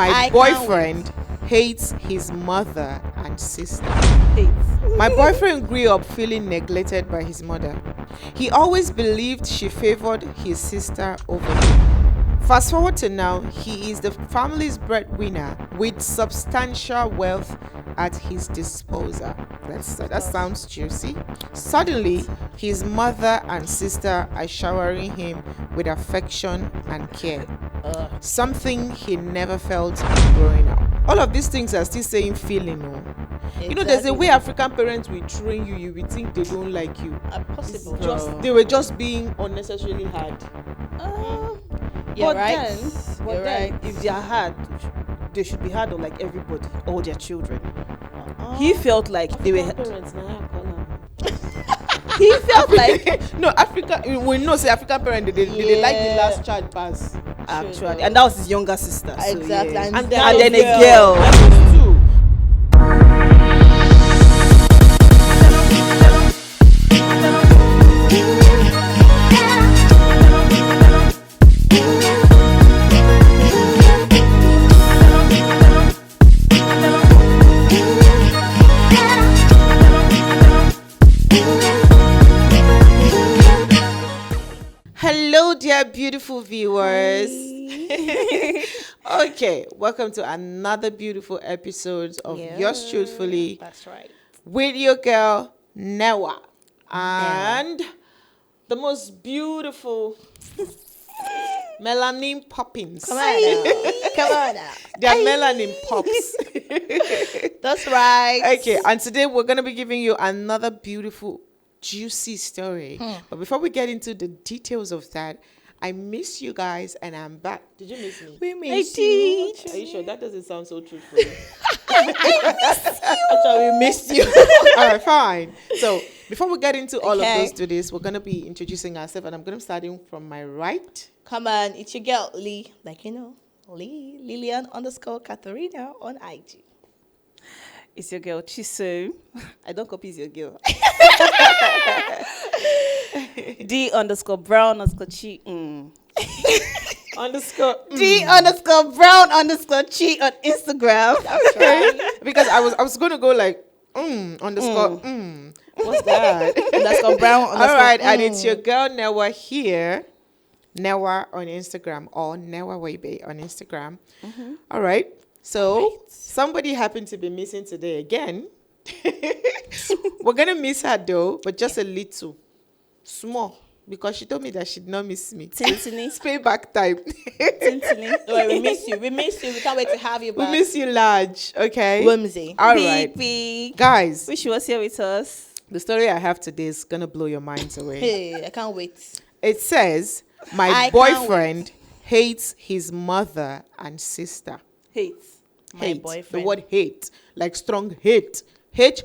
My boyfriend hates his mother and sister. Hates. My boyfriend grew up feeling neglected by his mother. He always believed she favored his sister over him. Fast forward to now, he is the family's breadwinner with substantial wealth at his disposal. That sounds juicy. Suddenly, his mother and sister are showering him with affection and care. Something he never felt growing up. All of these things are still saying feeling. Exactly. You know, there's a way African parents will train you. You will think they don't like you. Possible. They were just being unnecessarily hard. You're But right. then, if they are hard, they should be hard on like everybody, all their children. He felt like they were. Parents now call them. He felt like No, Africa. We know say African parents they like the last child pass. actually, and that was his younger sister. So, Exactly. yeah. And then a girl. girl. That was two. Hello, dear beautiful viewers. Okay, welcome to another beautiful episode of Yours Truthfully That's right. with your girl Newa and the most beautiful melanin poppins. Come on now. Come on now. They're melanin pops. That's right. Okay, and today we're gonna be giving you another beautiful, juicy story. But before we get into the details of that, I miss you guys and I'm back. Did you miss me? We miss you. Are you sure? That doesn't sound so truthful. Actually, we missed you. All right, fine. So before we get into all of Okay. those today, we're gonna be introducing ourselves, and I'm gonna be starting from my right. Come on, it's your girl Lee. Like you know, Lee Lillian_Katharina on IG. It's your girl Chiso. I don't copy. It's your girl. D_Brown_Chi. Underscore. D_Brown_Chi on Instagram. That's right. Because I was gonna go like underscore. What's that? Brown. All right, and it's your girl Newa here. Newa on Instagram or Newa Webe on Instagram. All right. So somebody happened to be missing today again. We're gonna miss her though, but just a little, small, because she told me that she'd not miss me. Tintini. It's payback time. Tintini. Oh, we miss you. We miss you. We can't wait to have you We back. miss you large. Okay. Whimsy. All right, Pee. guys. Wish you was here with us. The story I have today is gonna blow your minds away. Hey, I can't wait. It says my I can't boyfriend hates his mother and sister. Hates. My Hate. boyfriend. The word hate, like strong hate. Hate.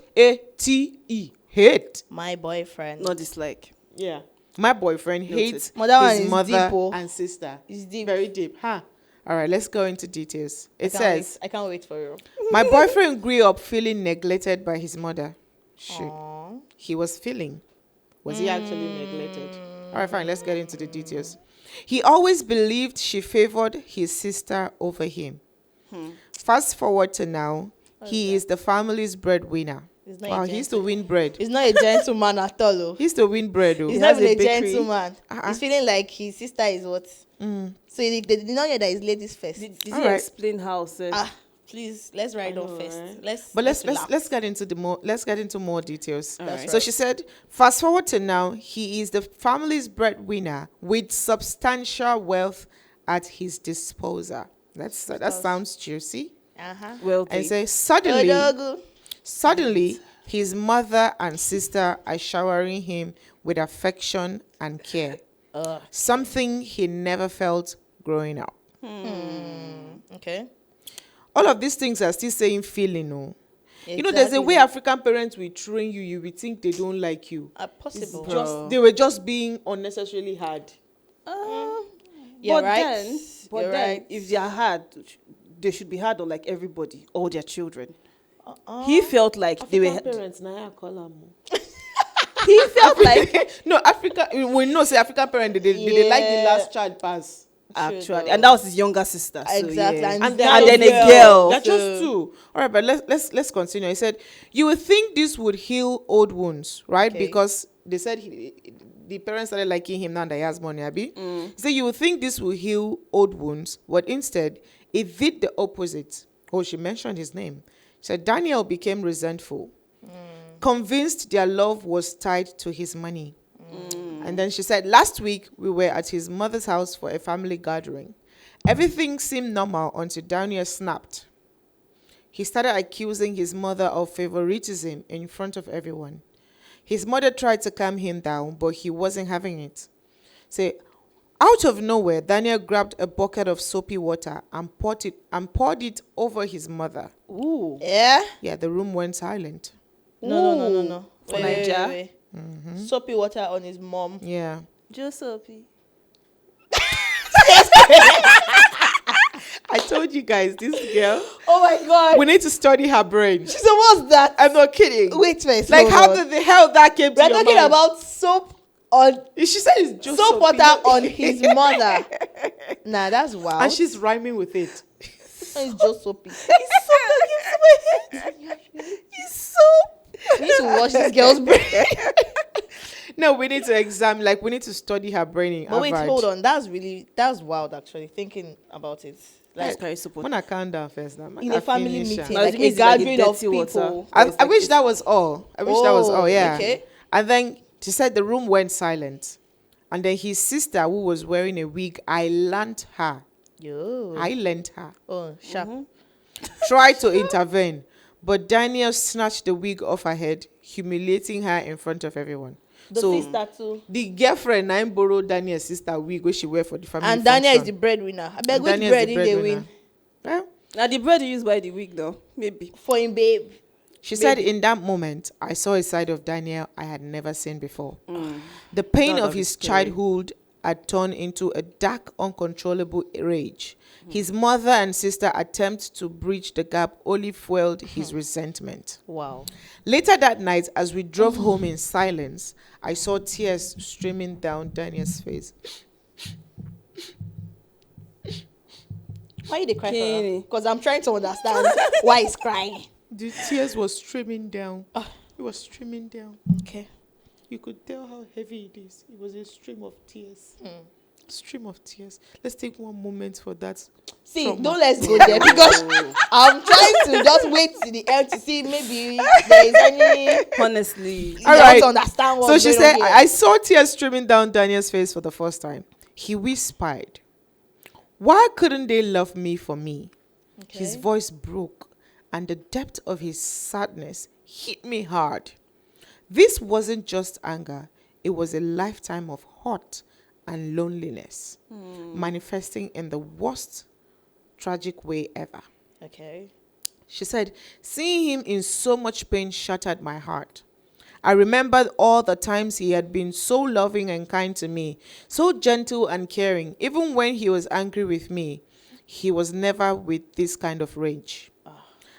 Hate. My boyfriend. Not dislike. Yeah. My boyfriend hates Well, that one his is mother deep, oh. and sister. It's deep. Very deep. Huh? All right, let's go into details. It Can't says, wait. I can't wait for you. my boyfriend grew up feeling neglected by his mother. Shoot. Aww. He was feeling. Was he actually neglected? All right, fine. Let's get into the details. He always believed she favored his sister over him. Fast forward to now, he is the family's breadwinner. He's not Wow, a he used to win bread. He's not a gentleman at all. Oh. He used to win bread. Oh. He's has not even a a bakery. gentleman. Uh-uh. He's feeling like his sister is what? So they did not hear that his ladies first. Did All he right. explain how? Sir? Please, let's ride on first. But let's relax. get into more details. right. So she said, fast forward to now, he is the family's breadwinner with substantial wealth at his disposal. That sounds juicy. Well, And say Odogu. suddenly his mother and sister are showering him with affection and care. Something he never felt growing up. Okay. All of these things are still saying feeling. You know, there's a way African parents will train you. You will think they don't like you. Possible. They were just being unnecessarily hard. You're but right. Then, right. if they are hard, they should be hard on like everybody, all their children. He felt like they were. parents now call them. He felt like No, Africa. We know say African parents they like the last child pass. actually, though. and that was his younger sister. So, Exactly. yeah. And And now then a girl. girl. They're So- just two. All right, but let's continue. He said, "You would think this would heal old wounds, right? Okay. Because they said the parents started liking him now that he has money, Abby. He said you would think this will heal old wounds, but instead it did the opposite." Oh, she mentioned his name. She said Daniel became resentful, convinced their love was tied to his money. And then she said, "Last week we were at his mother's house for a family gathering. Everything seemed normal until Daniel snapped. He started accusing his mother of favoritism in front of everyone. His mother tried to calm him down, but he wasn't having it. So, out of nowhere, Daniel grabbed a bucket of soapy water and poured it over his mother. Ooh. Yeah. Yeah, the room went silent. No. For Naija? Wait. Soapy water on his mom. Yeah. Joseph. I told you guys, this girl, Oh my god. we need to study her brain. So what's that? I'm not kidding. Wait, Like, hold how on. did the hell that came to We're your talking mind? about soap on She said it's just soap water on his mother. Nah, that's wild. And she's rhyming with it. It's just soapy. It's so... We need to watch this girl's brain. No, we need to examine, like, we need to study her brain. But wait, hold on. That's wild actually, thinking about it. Let's Like carry support. When I calm down first now. in a family meeting, No, like it a means like gathering of dirty water. people. I wish that was all. I wish that was all, yeah. Okay. And then she said the room went silent. And then his sister, who was wearing a wig, I lent her. Oh, sharp. Tried to intervene. But Daniel snatched the wig off her head, humiliating her in front of everyone. The So sister too. the girlfriend I borrowed Daniel's sister wig which she wear for the family And Daniel is the function. breadwinner. I beg which Daniel is bread the did they breadwinner. win? Well, Now the bread you use by the week though, maybe. For him, babe. she said in that moment, I saw a side of Daniel I had never seen before. The pain God of of his his story. childhood had turned into a dark, uncontrollable rage. His mother and sister attempt to bridge the gap only fueled his resentment. Wow. Later that night, as we drove home in silence, I saw tears streaming down Daniel's face. Why you they cry for her? Kenny. Because I'm trying to understand why he's crying. The tears were streaming down. It was streaming down. Okay. You could tell how heavy it is. It was a stream of tears. Stream of tears. Let's take one moment for that. See, trauma. don't let's go there because I'm trying to just wait to the end to see maybe there is any. Honestly. All I right. want to understand So what's she going said, on here. I saw tears streaming down Daniel's face for the first time. He whispered, "Why couldn't they love me for me?" His Okay. voice broke, and the depth of his sadness hit me hard. This wasn't just anger, it was a lifetime of hurt and loneliness, manifesting in the worst tragic way ever. Okay. She said, seeing him in so much pain shattered my heart. I remembered all the times he had been so loving and kind to me, so gentle and caring. Even when he was angry with me, he was never with this kind of rage.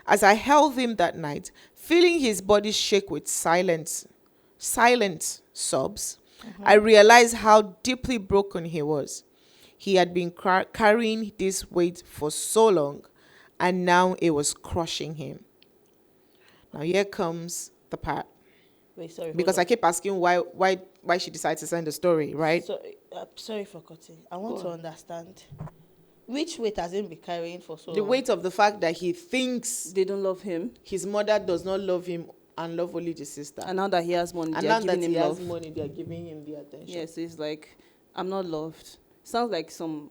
As I held him that night, feeling his body shake with silent sobs, I realized how deeply broken he was. He had been carrying this weight for so long, and now it was crushing him. Now here comes the part. Wait, sorry. Because I keep asking why she decided to send the story, right? Sorry for cutting. I want to understand. Which weight has he been carrying for so The long? weight of the fact that he thinks They don't love him. his mother does not love him and love only the sister. And now that he has money, And they now are that giving he him has love. money, they are giving him the attention. Yeah, so it's like, I'm not loved. Sounds like some.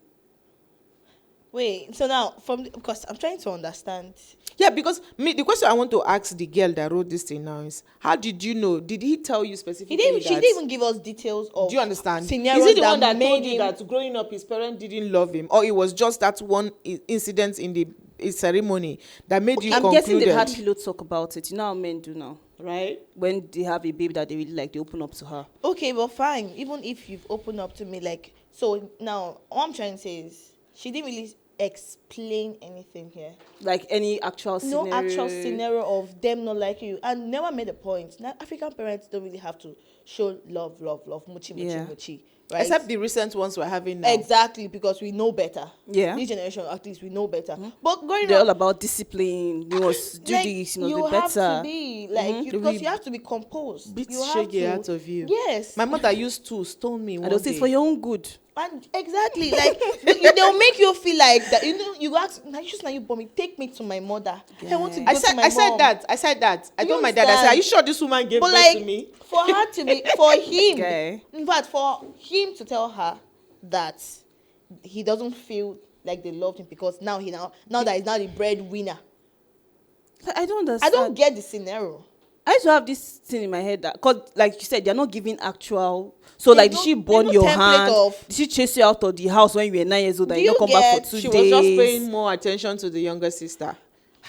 Wait, so now because I'm trying to understand. Yeah, because the question I want to ask the girl that wrote this thing now is, how did you know? Did he tell you specifically She didn't even give us details of. do you understand? Scenarios Is he the one that made told you him- that growing up his parents didn't love him, or it was just that one incident in the ceremony that made you I'm concluded? guessing they've had pillow talk about it. You know how men do now. Right? When they have a baby that they really like, they open up to her. Okay, but fine. Even if you've opened up to me, like, so now what I'm trying to say is she didn't really explain anything here. Like any actual scenario. No actual scenario of them not liking you, and never made a point. Now African parents don't really have to show love, muchi, Yeah. muchi. right? Except the recent ones we're having now. Exactly, because we know better. Yeah. This generation, at least, we know better. But going They're on, all about discipline. You must do this, you must you be have to better. be like because you have to be composed. Beat You have shaggy to. out of you. Yes. My mother used to stone me And one they'll say day. it's for your own good. And exactly, like they'll make you feel like that. You know, you ask, now you bought me, take me to my mother. I want to go I to said, my I said mom. that. I said that. I You told my dad. I said, understand? "Are you sure this woman gave But birth like to me?" for her to be, for him, Okay. in fact, for him to tell her that he doesn't feel like they loved him because now that he's now the breadwinner. I don't understand. I don't get the scenario. I used to have this thing in my head that, cause like you said, they're not giving actual. So There's like, did she no- burn there's your no template hand? of- Did she chase you out of the house when you were 9 years old and Do you not you come back get- for 2 She days? was just paying more attention to the younger sister.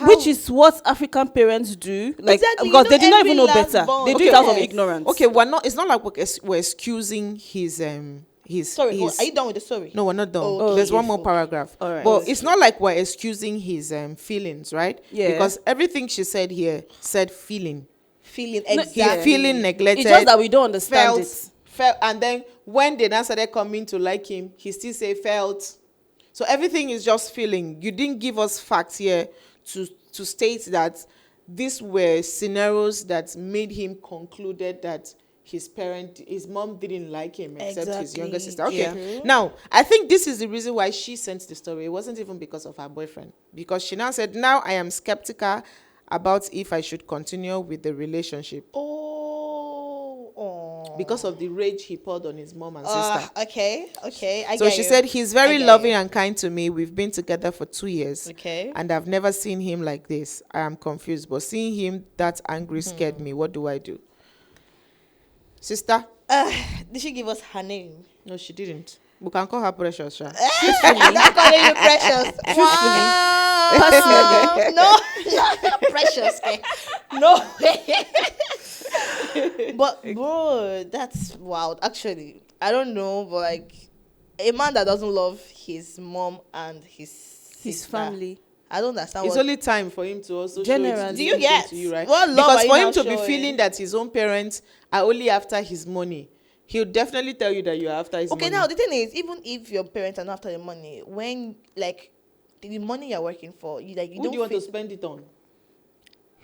Which is what African parents do. Like, Exactly, because you they know do not every even know last better. born- They do Okay, it out of okay. ignorance. Okay, we're not. It's not like we're excusing his Sorry, his. are you done with the story? No, we're not done. Oh, There's okay. one more paragraph. All right. But it's not like we're excusing his feelings, right? Yeah. Because everything she said here said feeling. Feeling No, exactly. yeah. Feeling neglected. It's just that we don't understand it. Felt, and then when they now started coming to like him, he still say felt. So everything is just feeling. You didn't give us facts here to state that these were scenarios that made him concluded that his mom didn't like him except his younger Exactly. sister. Okay. Yeah. Now, I think this is the reason why she sent the story. It wasn't even because of her boyfriend. Because she now said, now I am skeptical about if I should continue with the relationship Oh. because of the rage he poured on his mom and Ah, sister. okay. I So get she you. said, he's very I get loving you. and kind to me. We've been together for 2 years. Okay. And I've never seen him like this. I am confused. But seeing him that angry scared me. What do I do? Sister? Did she give us her name? No, she didn't. We can call her Precious. Sha. I'm not calling you precious. Wow. No, precious. Okay. No. But bro, that's wild. Actually, I don't know, but like a man that doesn't love his mom and his sister, family. I don't understand. It's What, only time for him to also Generally. show it Do you get to you, right? what love Because are for you him now to be showing? feeling that his own parents are only after his money, he'll definitely tell you that you're after his Okay, money. now the thing is, even if your parents are not after the money, when like the money you're working for, you like you Who don't do you want to feel- spend it on?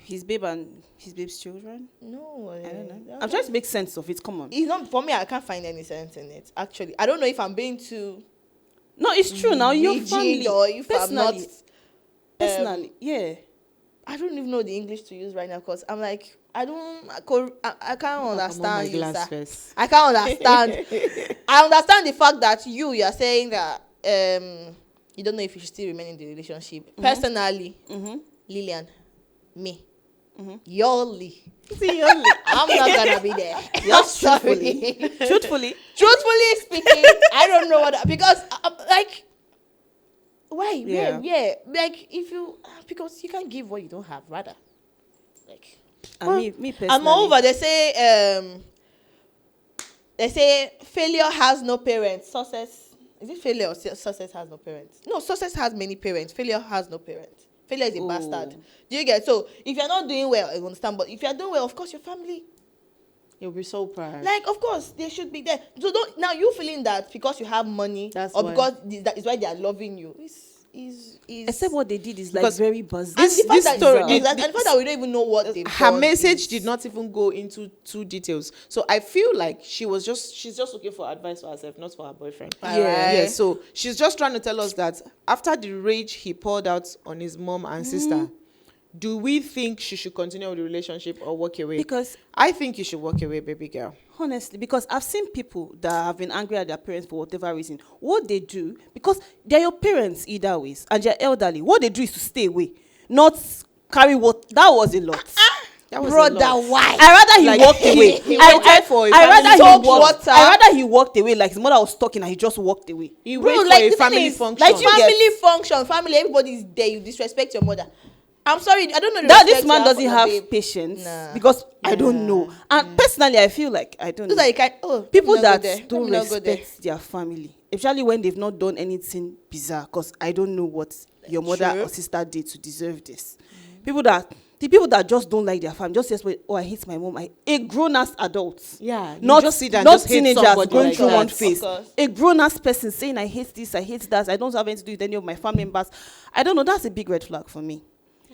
His babe and his babe's children. No, I don't know. I'm trying to make sense of it. Come on. It's not for me. I can't find any sense in it. Actually, I don't know if I'm being too No, it's true. Now your rigid family. or if I'm not. Personally, yeah. I don't even know the English to use right now because I'm like I can't understand you, sir. First. I can't understand. I understand the fact that you are saying that you don't know if you should still remain in the relationship. Personally, Lillian, me, Yoli. I'm not gonna be there. I'm sorry. Truthfully. Truthfully speaking, I don't know what because like why Yeah. yeah like if you because you can't give what you don't have rather like And me personally. and moreover they say failure has no parents. Success is it failure or success has no parents? No, success has many parents. Failure has no parents. Failure is a Oh. bastard. Do you get? So if you're not doing well, I understand. But if you're doing well, of course your family, You'll be so proud. like, of course they should be there. So don't now you feeling that because you have money That's or why. because that is why they are loving you. Is Except what they did is like Because very bizarre. and the fact that story- and the fact that we don't even know what they her message did not even go into two details. So I feel like she's just looking for advice for herself, not for her boyfriend. Yeah. Yeah. So she's just trying to tell us that after the rage he poured out on his mom and sister, do we think she should continue with the relationship or walk away? Because I think you should walk away, baby girl. honestly, because I've seen people that have been angry at their parents for whatever reason. What they do, because they're your parents either ways, and they're elderly, what they do is to stay away, not carry what. That was a lot. That was a brother, lot. why? I rather he Like, walked away. he I waited for a rather family he soap walked. water. I rather he walked away like his mother was talking and he just walked away. You Bro, wait like, for a the thing family is, function. like you get- family function, family, everybody's there. You disrespect your mother. I'm sorry, I don't know. The That respect this man you doesn't for have your babe. patience Nah. because I don't know. And personally, I feel like I don't Those know. are the kind. Oh, People let me not that go there. don't Let me not go there. respect their family, especially when they've not done anything bizarre, because I don't know what your mother True. or sister did to deserve this. People that the people that just don't like their family, just says, "Oh, I hate my mom." A grown-ass adult, Yeah, you not just sit and not just hate teenagers somebody going like through that. one Of phase. course. A grown-ass person saying, "I hate this, I hate that, I don't have anything to do with any of my family members." I don't know. That's a big red flag for me.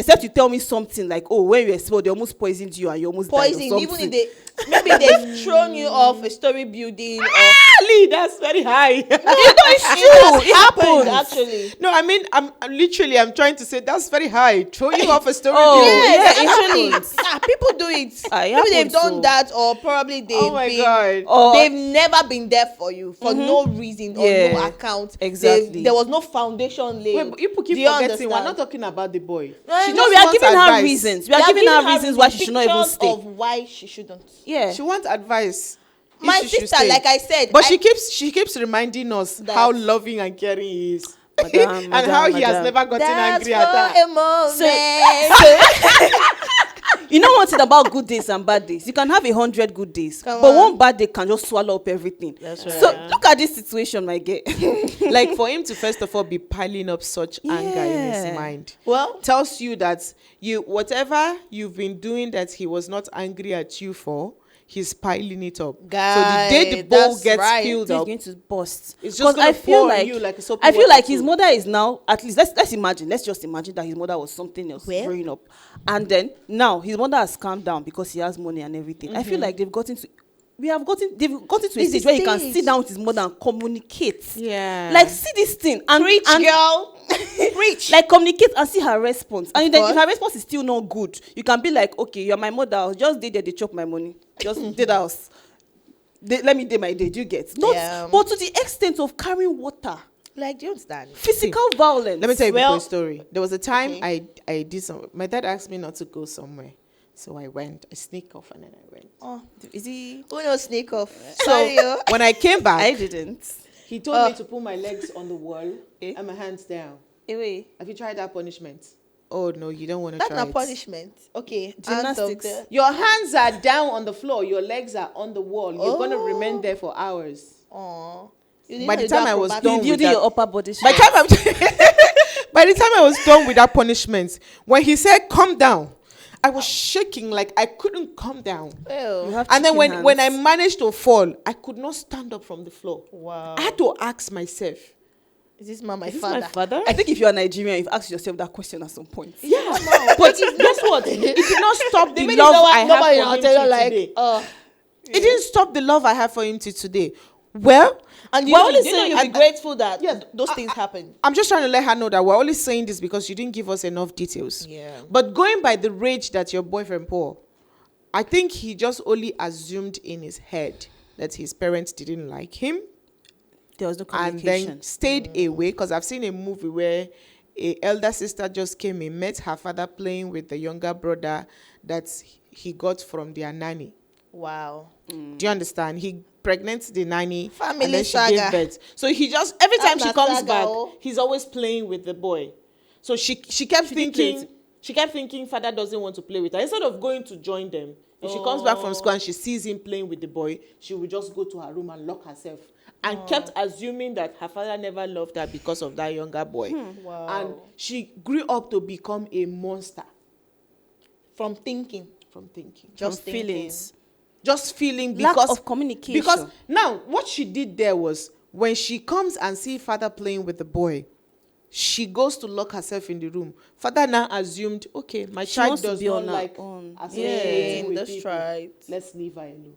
Except you tell me something like, "Oh, when you were small, they almost poisoned you and you almost died," or Poison, something. even if maybe they've thrown you off a story building or Ali, that's very high. no, it's true. It happens. actually. No, I mean, I'm trying to say that's very high. Throw you off a story. Oh, building. yeah, it actually, happens. people do it. It Maybe they've happens, done so. that, or probably they've Oh my been, God. Or- they've never been there for you for no reason or no Yeah, account. exactly. There was no foundation laid. Wait, but you keep Do you forgetting. We're understand? not talking about the boy. No, She No, just we are wants giving her advice. reasons. We are They giving her giving reasons why she should not even pictures stay. of why she shouldn't. Yeah. She wants advice. if My she should sister, stay. like I said, But she keeps reminding us That- how loving and caring he is. Madam, and how he has madam. never gotten that's angry at her. for a moment. You know one thing about good days and bad days? You can have 100 good days, Come but on. one bad day can just swallow up everything. That's So right. look at this situation, my girl. Like for him to first of all be piling up such anger in his Yeah. mind Well, tells you that whatever you've been doing that he was not angry at you for, he's piling it up. Guy, so the day the bowl that's gets right. filled He's up, going to burst. It's just 'Cause gonna I feel pour on like you like a soapy I feel water like his too. mother is now, at least let's imagine. Let's just imagine that his mother was something else Well. growing up, and then now his mother has calmed down because he has money and everything. I feel like they've gotten to a It's stage the where he can stage. sit down with his mother and communicate. Yeah. Like see this thing and preach, and girl. Preach. like communicate and see her response. And then if course. her response is still not good, you can be like, okay, you're my mother. I'll just did there, they chop my money. Just did house. Let me do my day. Do you get? Not, Yeah. but to the extent of carrying water, Like, do you understand? physical violence. Let me tell you Well- a story. There was a time Okay. I did some. My dad asked me not to go somewhere, so I went. I sneak off and then I went. Oh, is he? Who knows sneak off? So Sorry, yo. when I came back, I didn't. he told me to put my legs on the wall Eh? and my hands down. Anyway, Have you tried that punishment? Oh no, you don't want to That's try not it. punishment. Okay. Gymnastics. hands up Your hands are down on the floor. Your legs are on the wall. You're gonna Oh. remain there for hours. there. Aw. By the time I was done with building that, your upper body. by the time by the time I was done with that punishment, when he said "calm down," I was shaking like I couldn't calm down. You have And then chicken when I hands. managed to fall, I could not stand up from the floor. Wow. I had to ask myself. Is this man my Is this father? my father? I think if you're Nigerian, you've asked yourself that question at some point. Yeah, But guess what? It did not stop the Maybe love no one- I nobody have will for him tell you till like, today. it It didn't stop the love I have for him till today. Well, and you we're know, only you know saying- you'll be and- grateful that Yes, those things happen. I'm just trying to let her know that we're only saying this because you didn't give us enough details. Yeah. But going by the rage that your boyfriend poured, I think he just only assumed in his head that his parents didn't like him There was no and communication. then stayed away. Because I've seen a movie where a elder sister just came and met her father playing with the younger brother that he got from their nanny. Wow. Do you understand? He pregnant the nanny Family and then she saga. gave birth. So he just every time That's she a comes saga, back, oh. he's always playing with the boy. So she kept did thinking play she kept thinking father doesn't want to play with her. Instead of going to join them, if she comes back from school and she sees him playing with the boy, she will just go to her room and lock herself. And kept assuming that her father never loved her because of that younger boy. Wow. And she grew up to become a monster From thinking. from thinking. Just From thinking. Feelings. Just feeling Lack because of communication. Because now what she did there was when she comes and see father playing with the boy, she goes to lock herself in the room. Father now assumed, okay, my She child wants to does be not on her like own. associating Yeah, with that's people. right. Let's leave her alone.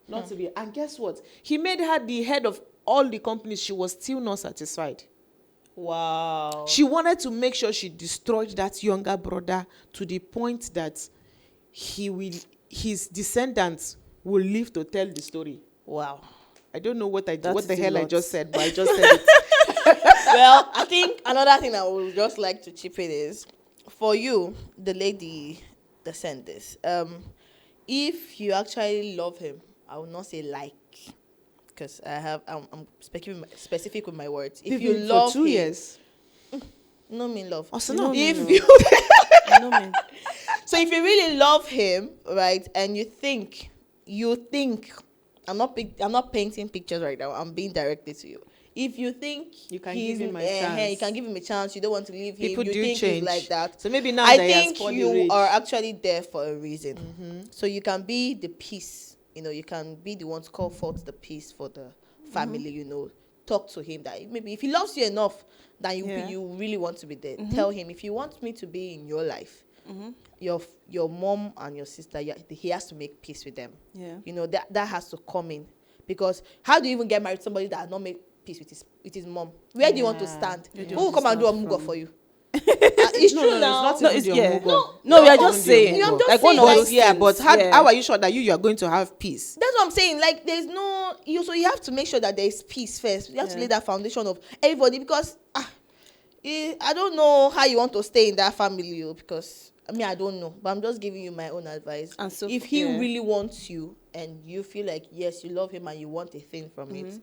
Not to be. And guess what? He made her the head of all the companies. She was still not satisfied. Wow. She wanted to make sure she destroyed that younger brother to the point that his descendants will live to tell the story. Wow. I don't know what That the is a hell I lot. just said, but I just said it. Well, I think another thing I would just like to chip in is for you, the lady that sent this. If you actually love him, I will not say like, because I'm specific with my words. If you love for 2 him, years. no mean love. Also, No, no. me If no. you You know me. so if you really love him, right, and you think I'm not painting pictures right now. I'm being directed to you. if you think You can he's, give him a you chance. can give him a chance, you don't want to leave him, People you do think change. he's like that. So maybe now I that he has think spoiled the you rage. are actually there for a reason. So you can be the peace, you can be the one to call forth the peace for the family, talk to him that maybe if he loves you enough that you really want to be there, tell him, if you want me to be in your life, your mom and your sister, he has to make peace with them. That has to come in, because how do you even get married to somebody that has not made peace with his mom? Where do you want to stand? Who will come and do a mugo for you? It's true now. It's not even yeah. no, No, we are just saying. I'm just like one saying, of like, those yeah, things, but how are you sure that you are going to have peace? That's what I'm saying. Like, there's no so you have to make sure that there is peace first. You have to lay that foundation of everybody, because I don't know how you want to stay in that family, because I don't know, but I'm just giving you my own advice. And so if he really wants you and you feel like yes, you love him and you want a thing from it,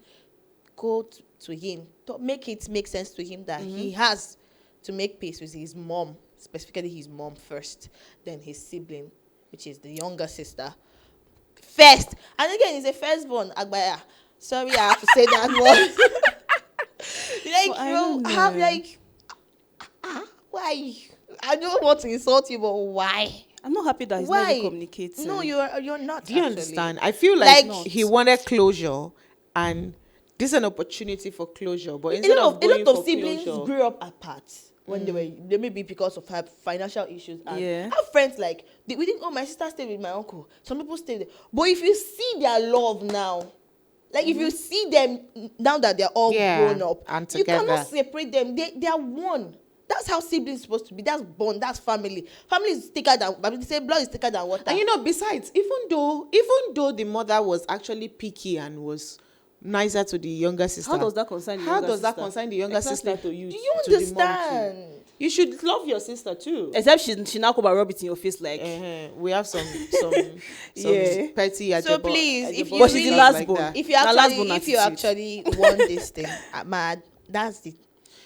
go to him. Make it make sense to him that he has to make peace with his mom, specifically his mom first, then his sibling, which is the younger sister, first. And again, he's a firstborn, Agbaya. Sorry, I have to say that one. Well, why? I don't want to insult you, but why? I'm not happy that he's Why? not even communicating. No, you're not. Do you actually. understand? I feel like Like- he wanted closure, and this is an opportunity for closure. But A instead lot of going of for siblings closure, grew up apart when they may be because of her financial issues. And Yeah. I have friends like we think, oh, my sister stayed with my uncle. Some people stay there, but if you see their love now, like if you see them now that they're all grown up, and you together. cannot separate them. They are one. That's how siblings supposed to be. That's bond. That's family. Family is thicker than. They say blood is thicker than water. and besides, even though the mother was actually picky and was nicer to the younger sister, How does that concern the How younger does that sister? concern the younger Exactly. sister to you? do you to the mom too? understand? You should love your sister too. Except she now come and rub it in your face like. We have some Yeah. petty. So please, if you But she's the really- last like born. that. If you Now last born actually attitude. want this thing, that's the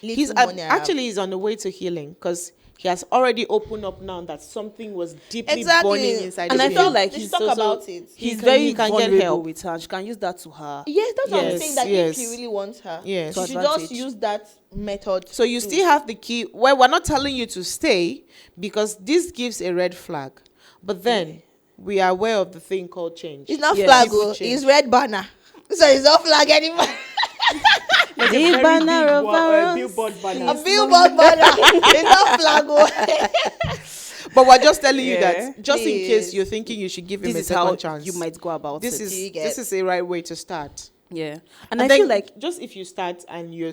little He's money I have. actually he's on the way to healing, because he has already opened up now that something was deeply Exactly. burning inside And of I him. feel like They he's should talk about it. He's He very can get vulnerable help. with her. She can use that to her. Yes, that's what I'm Yes, saying. That yes. if he really wants her, Yes. she To should advantage. just use that method. So you still have the key. Well, we're not telling you to stay, because this gives a red flag. But then we are aware of the thing called change. It's not Yes. flag, People oh, change. it's red banner. So it's not flag anymore. The banner of ours. billboard banner. A billboard banner. It's not flag. Oh. But we're just telling you Yeah. that, just in case Please. you're thinking you should give him This a is second how chance. you might go about This it. is You get- this is a right way to start. Yeah. And And I then feel like just if you start and you're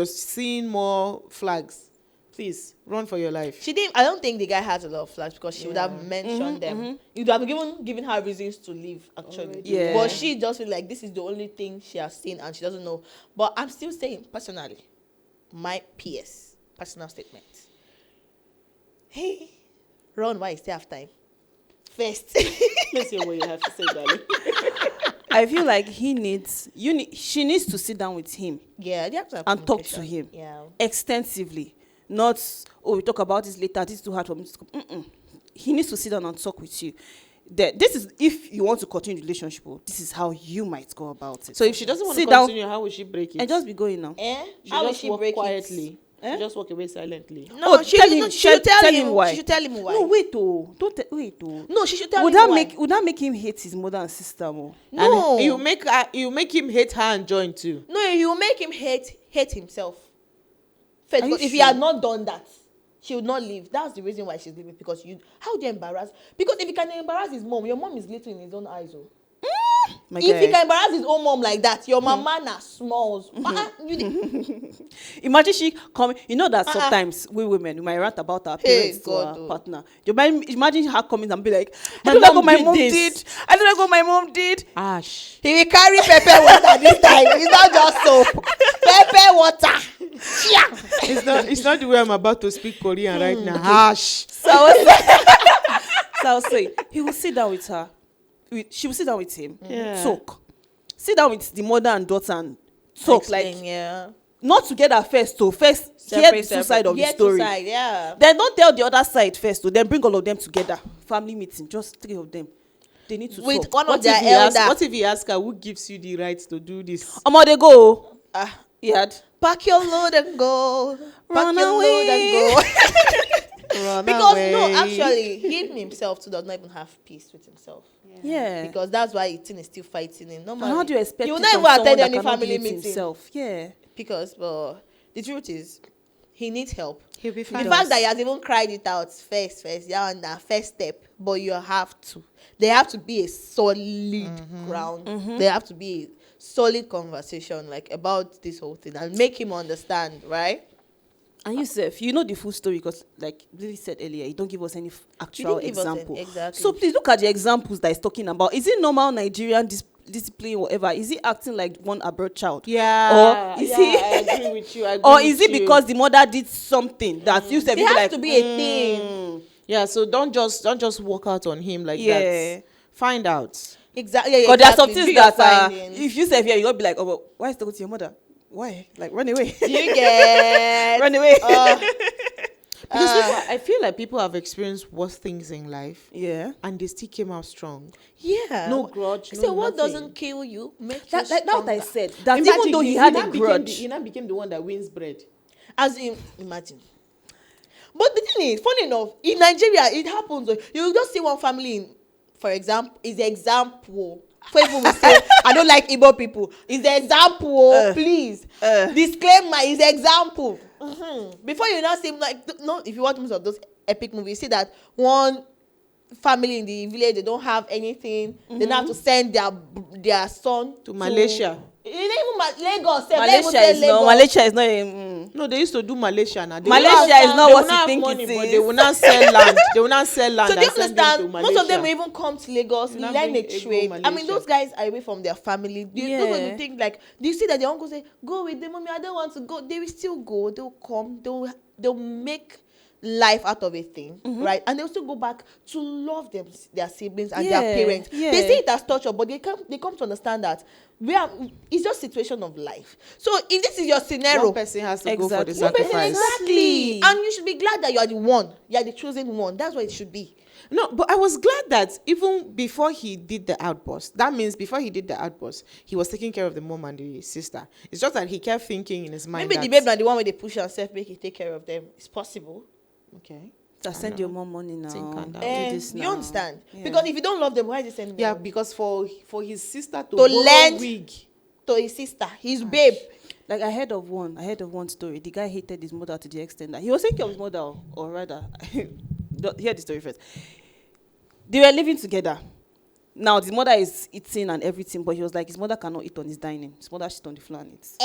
seeing more flags, please run for your life. She didn't. I don't think the guy has a lot of flags, because she would have mentioned them. You'd have given her reasons to leave. Actually, Yeah. But she just feel like this is the only thing she has seen, and she doesn't know. But I'm still saying personally, my PS personal statement. Hey, run while you still have time. First, Let's hear what you have to say, darling. I feel like she needs to sit down with him yeah, they have to have and talk to communication. him Yeah. extensively. Not, we talk about this later, this is too hard for me to come. He needs to sit down and talk with you. This is, if you want to continue the relationship, this is how you might go about it. So if she doesn't want to Sit down continue, how will she break it? and just be going now. she How will just she walk break quietly. Eh? She just walk away silently. No, Oh, tell him- she should tell tell him him why. She should tell him why. No, wait, oh, wait, oh. No, she should tell Would him that why. would that make him hate his mother and sister more? No. And you make him hate her and join too. No, you will make him hate himself. First, Are you because if he sure? had not done that, she would not leave. That's the reason why she's leaving. Because how do you embarrass? Because if he can embarrass his mom, your mom is little in his own eyes. Oh. My If he guy. can embarrass his own mom like that, your mama na smalls. Imagine she coming. You know that sometimes we women we might rant about our Hey, parents to God, our oh. partner. You might imagine her coming and be like, My I don't like mom what my did mom this. did. I don't like what my mom did. Ash. He will carry pepper water this time. It's not just soap. Pepper water. Yeah. It's not the way I'm about to speak Korean right now. Ash. So I was saying, he will sit down with her. She will sit down with him. Yeah. Talk. Sit down with the mother and daughter and talk. Explain, Like, yeah. not together first. So first, hear the two side of the Hear two story. side, yeah. Then don't tell the other side first. So then bring all of them together. Family meeting, just 3 of them. They need to With talk. one of What their if he asks, elder. what if he asks her who gives you the right to do this? They go. He had Pack your load and go. Run Pack your load and go. Run Because away. no, actually, him himself too does not even have peace with himself. yeah. Because that's why Itin is still fighting him. And Normally, how do you expect he will it not from even someone attend that any cannot family do it meeting. himself? Yeah. Because the truth is, he needs help. He'll be The fine. fact that he has even cried it out first, yeah, on that first step, but you have to. There have to be a solid ground. There have to be a solid conversation, like, about this whole thing and make him understand, right? And you Seth, you know the full story because, like Lily said earlier, you don't give us any actual didn't give us example. exactly. So please look at the examples that he's talking about. Is it normal Nigerian discipline, whatever? Is he acting like one abroad child? Yeah. Or is yeah, he? I agree with you. I agree Or with is it you. because the mother did something that you Seth There you be has like to be a thing. Yeah, so don't just walk out on him like Yeah. that. Find out. Exactly. Yeah, Because there are some exactly. things Do your that findings. if you Seth here, you're gonna be like, oh, but why is talking to your mother? Why? Like run away. Do you get? Run away. Because I feel like people have experienced worse things in life Yeah. and they still came out strong. Yeah. No grudge, So no what nothing. doesn't kill you makes you Like what I stronger. said. That even though he had a grudge. He now became the one that wins bread. As in, imagine. But the thing is, funny enough, in Nigeria, it happens. You just see one family, for example, is the example. For people will say, I don't like Igbo people. Is the example, please. Disclaimer is the example. Before you now see, like, no, if you watch most of those epic movies, you see that one family in the village, they don't have anything. They now have to send their son To Malaysia. It ain't even Lagos. Malaysia is not a No, they used to do Malaysia now. They Malaysia will is not- not they what will you have think money, it but is. they will not sell land. They will not sell land. So do you and send them understand? to Most of them Malaysia. will even come to Lagos, Now learn bring a Igbo trade. I mean, Malaysia. those guys are away from their family. You don't Yeah. want to think like, do you see that their uncle say, go with them, mommy, I don't want to go. They will still go. They'll come. They'll make life out of a thing, right? And they'll still go back to love their siblings and Yeah, their parents. yeah. They see it as torture, but they come to understand that it's just situation of life. So if this is your scenario, One person has to go for the Exactly. One person sacrifice. exactly, and you should be glad that you are the one. You are the chosen one. That's what it should be. No, but I was glad that even before he did the outburst, that means before he did the outburst, he was taking care of the mom and the sister. It's just that he kept thinking in his mind Maybe that, the babe and the one where they push herself make he take care of them. It's possible. okay. That send your mom money now. Think on that. Do Eh, this you now. understand? Yeah. Because if you don't love them, why is he sending them Yeah, money? because for his sister to To borrow lend wig. to his sister, his babe. Like I heard of one story. The guy hated his mother to the extent that he was thinking of his mother, or rather, hear the story first. They were living together. Now the mother is eating and everything, but he was like, his mother cannot eat on his dining. His mother sits on the floor and eats.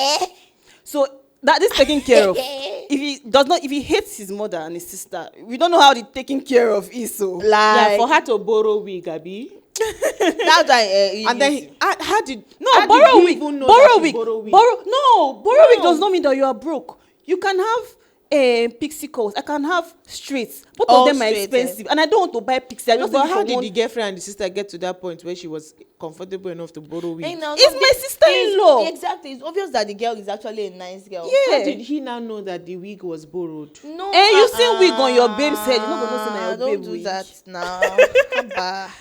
So that is taken care of. If he hates his mother and his sister, we don't know how the taking care of is. So Yeah, Like, for her to borrow wig, Abi. that's why. And then how did borrow he wig. even know Borrow that he wig. borrow wig? Borrow wig does not mean that you are broke. You can have pixie curls. I can have straights. Both All of them are straight, expensive, and I don't want to buy pixie. I just But need how for did one. the girlfriend and the sister get to that point where she was comfortable enough to borrow wig? Hey, now, It's my sister-in-law. Exactly. It's obvious that the girl is actually a nice girl. Yeah. How did he now know that the wig was borrowed? No. And you see wig on your babe's head. You're not gonna know say na your Don't babe do wig. that now. Abba.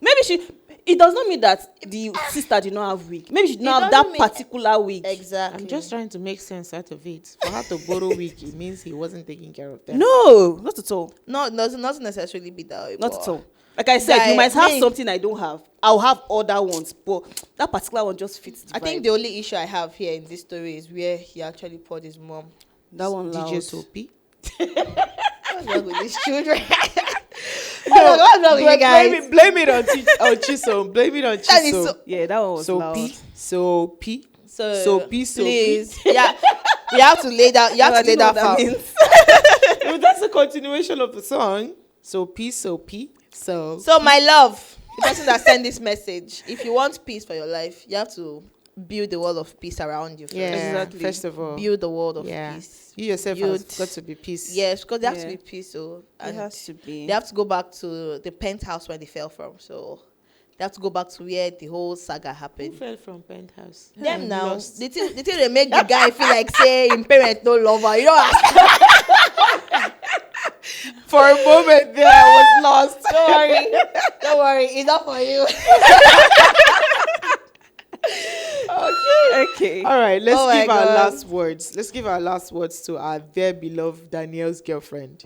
Maybe it does not mean that the sister did not have wig. Maybe she did not have doesn't that mean- particular wig. Exactly. I'm just trying to make sense out of it. For her to borrow wig, it means he wasn't taking care of them. No, not at all. not necessarily be that way. Not but- at all. Like I said, you Guy, might have me- something I don't have. I'll have other ones, but that particular one just fits. The I think vibe. the only issue I have here in this story is where he actually poured his mom. that one loud. DJ Soapy. What's wrong with these children? What's wrong with you guys? Blame it on Chisom. Blame it on That is Chisom. so- Yeah, that one was loud. Soapy. So Soapy. please, yeah, you have to lay down. You have I to lay don't down know what foul. that means. That's a continuation of the song. Soapy. So My love, the person that sent this message, if you want peace for your life, you have to build the wall of peace around you. First. yeah, Exactly. first of all, Build the wall of yeah, peace. you yourself Build- have got to be peace. Yes, because there has to Yeah. be peace. So It and has to be. they have to go back to the penthouse where they fell from. So they have to go back to where the whole saga Who happened. fell from penthouse? Them I'm now, lost. the thing they make the guy feel like say him parents no love her. You know what? For a moment there, I was lost. Don't worry, it's not for you. Okay. All right, let's Oh my give our God. last words. Let's give our last words to our dear beloved Danielle's girlfriend.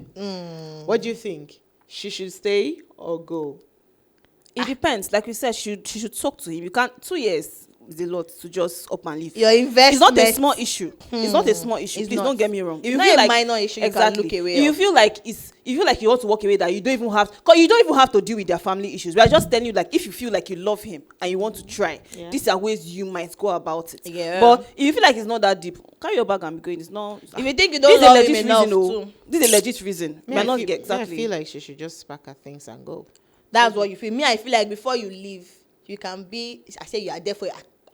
What do you think? She should stay or go? It depends. Like we said, she should talk to him. You can't. 2 years is a lot to just up and leave. Your investment. It's not a small issue. It's not a small issue. It's Please not. don't get me wrong. If you Not feel a like minor issue you can exactly, look away if you of. feel like you want to walk away, that you don't even have, because you don't even have to deal with their family issues. We are just telling you, like, if you feel like you love him and you want to try, these are ways you might go about it. Yeah. But if you feel like it's not that deep, carry your bag and be going. It's not. If you think you This don't is a love him legit enough reason. too. This is a legit reason. Me, Might I not feel- get me, exactly. I feel like she should just pack her things and go. That's what you feel. Me, I feel like before you leave, you can be. I say you are there for.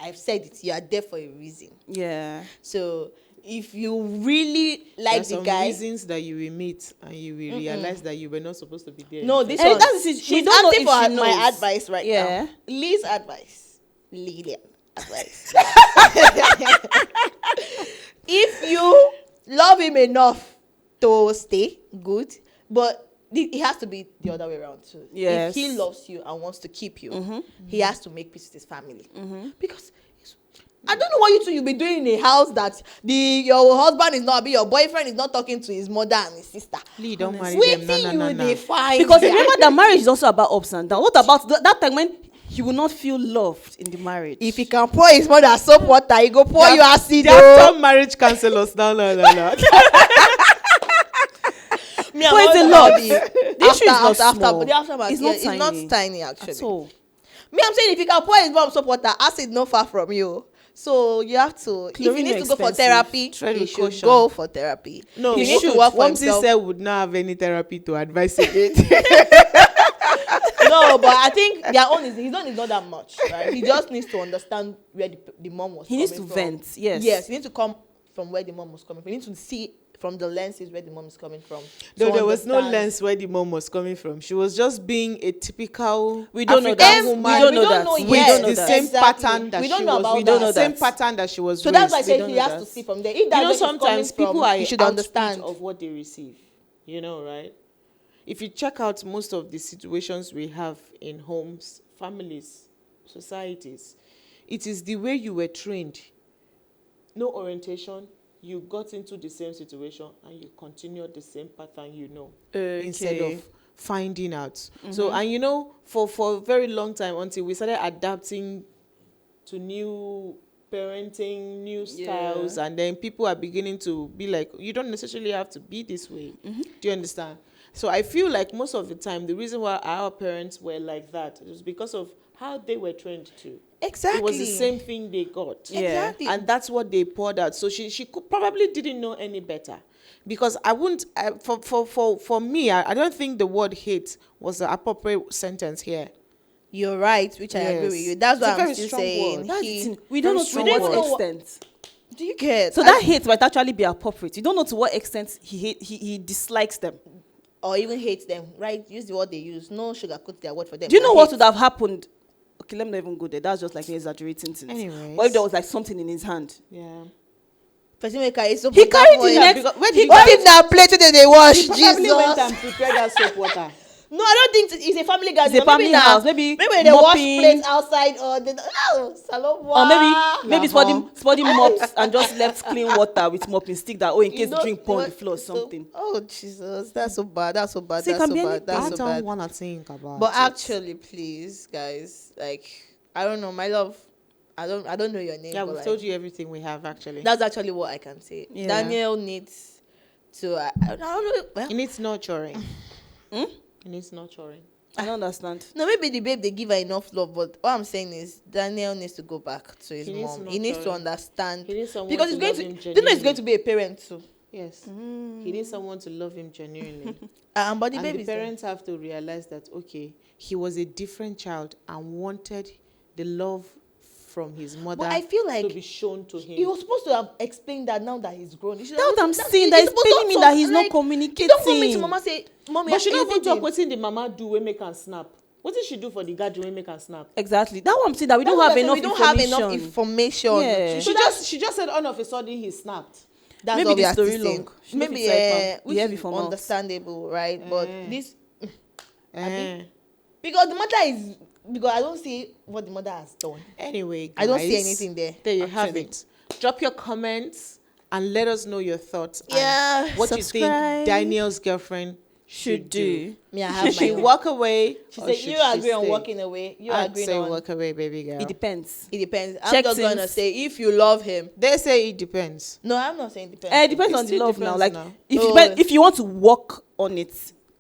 I've said it. You are there for a reason. Yeah. So if you really like There's the some guy, reasons that you will meet and you will realize that you were not supposed to be there. no, in the this first one. that's it. We She's don't know asking if for she my knows. advice right Yeah. now. Lee's advice. Lillian advice. If you love him enough to stay, good. But it has to be the other way around too. Yes. If he loves you and wants to keep you, he has to make peace with his family. Because I don't know what you'll be doing in a house that your husband is not, your boyfriend is not talking to his mother and his sister. Lee, don't marry Waiting them. No. they find Because there. remember that marriage is also about ups and downs. What about that time when he will not feel loved in the marriage? If he can pour his mother soap water, he go pour you acid. They have some marriage counselors. No. Me, I'm But it's not a gonna lot. be- The issue is not small. but the aftermath, It's yeah, not it's tiny. not tiny actually. At all. Me, I'm saying if you can pour his mom soap water, acid not far from you. So you have to. If Chlorine you need to go for expensive. therapy, Tread he with should caution. go for therapy. No, he needs to work for Wamsi himself. said would not have any therapy to advise again. No, but I think his own is not that much, right? He just needs to understand where the mom was. He needs coming to from. vent. Yes. Yes, he needs to come from where the mom was coming from. He needs to see from the lenses where the mom is coming from. No, to there was no understand. lens where the mom was coming from. She was just being a typical We don't know African that. woman We don't know we don't that. know We with yet. don't know the that. same Exactly. pattern that We she don't know was. about We don't that. know same that. pattern that she was. So that's why I raised. We say don't he know has that. to see from there. If that's You know, where he's sometimes coming people from, are he should output understand. of what they receive. You know, right? If you check out most of the situations we have in homes, families, societies, it is the way you were trained. No orientation, you got into the same situation and you continued the same pattern, instead of finding out. So, and for a very long time until we started adapting to new parenting, new styles, and then people are beginning to be like, you don't necessarily have to be this way. Do you understand? So I feel like most of the time, the reason why our parents were like that was because of how they were trained to. Exactly. It was the same thing they got. Yeah. Exactly. And that's what they poured out. So she probably didn't know any better. Because I wouldn't, for me, I don't think the word hate was the appropriate sentence here. You're right, which I agree Yes. with you. That's It's a what very I'm still strong saying. word. That's the thing. We don't know to strong what word. extent. Do you get? So that hate might actually be appropriate. You don't know to what extent he dislikes them. or even hates them, right? Use the word they use. No sugarcoat their word for them. Do you know I what hate. would have happened? Okay, let me not even go there. That's just like me exaggerating things. Anyways. What if there was like something in his hand? Yeah. Person wey carry soap He water carried for the you. next. because- where did he he What carried if na plate wey they wash? Probably went and Jesus. prepared that soap water. No, I don't think it's a family gathering. It's a family maybe na- house. Maybe maybe they wash mopping. plates outside or they salon Or maybe Uh-huh. somebody mopped and just left clean water with mopping stick that in case the drink pour on the floor or something. Oh Jesus, that's so bad. That's so bad. So it That's can so be bad. anything. That's I so don't bad. want to think about But it. actually, please, guys, like I don't know, my love. I don't know your name. Yeah, but we've like, told you everything we have actually. That's actually what I can say. Yeah. Daniel needs to. I don't know. Well, It needs nurturing. It needs nurturing. I don't understand. no, maybe the babe they give her enough love, but what I'm saying is Daniel needs to go back to his He needs mom. He needs to nurturing. understand He needs someone because to he's going love to. him Do you know he's genuinely. going to be a parent too? Yes. He needs someone to love him genuinely. But the And baby the parents have to realize that, okay, he was a different child and wanted the love from his mother I feel like to be shown to him. he was supposed to have explained that now that he's grown. That's what I'm saying. That is paining me that he's not communicating. Don't come into mama say, mommy, But she don't even talk what wetin the mama do wey make am snap. What did she do for the gathering wey make am snap? Exactly. That's what I'm saying. That we don't have enough We don't information. have enough information. Yeah. She just said all of a sudden he snapped. That's Maybe what the we are story still saying. long. She no Maybe fit type am. which Heavy is for mouth. understandable, right? But this Eh. because the matter is because I don't see what the mother has done. Anyway, guys, I don't see anything there. There you have Actually. it. Drop your comments and let us know your thoughts. and Yeah. what you Subscribe. think Daniel's girlfriend should do. Me, I have Should she my. walk away? She or said, should "You she agree on stay?" walking away. You I'd agree say on." walk away, baby girl. It depends. It depends. I'm Check just gonna things. say, if you love him. They say it depends. No, I'm not saying depends. It depends It on the still love now. depends Like now. if you want to work on it,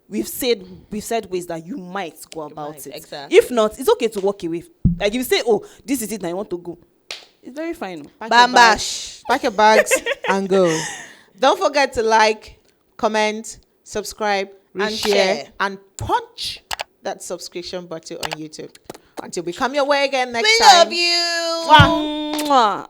we've said ways that you might go about might, it. exactly. If not, it's okay to walk away. Like if you say, "Oh, this is it, and I want to go," it's very fine. Pack Bam your bags- bash. Pack your bags and go. Don't forget to like, comment, subscribe, And share, share. and punch that subscription button on YouTube. Until we come your way again next We time. love you. Mwah.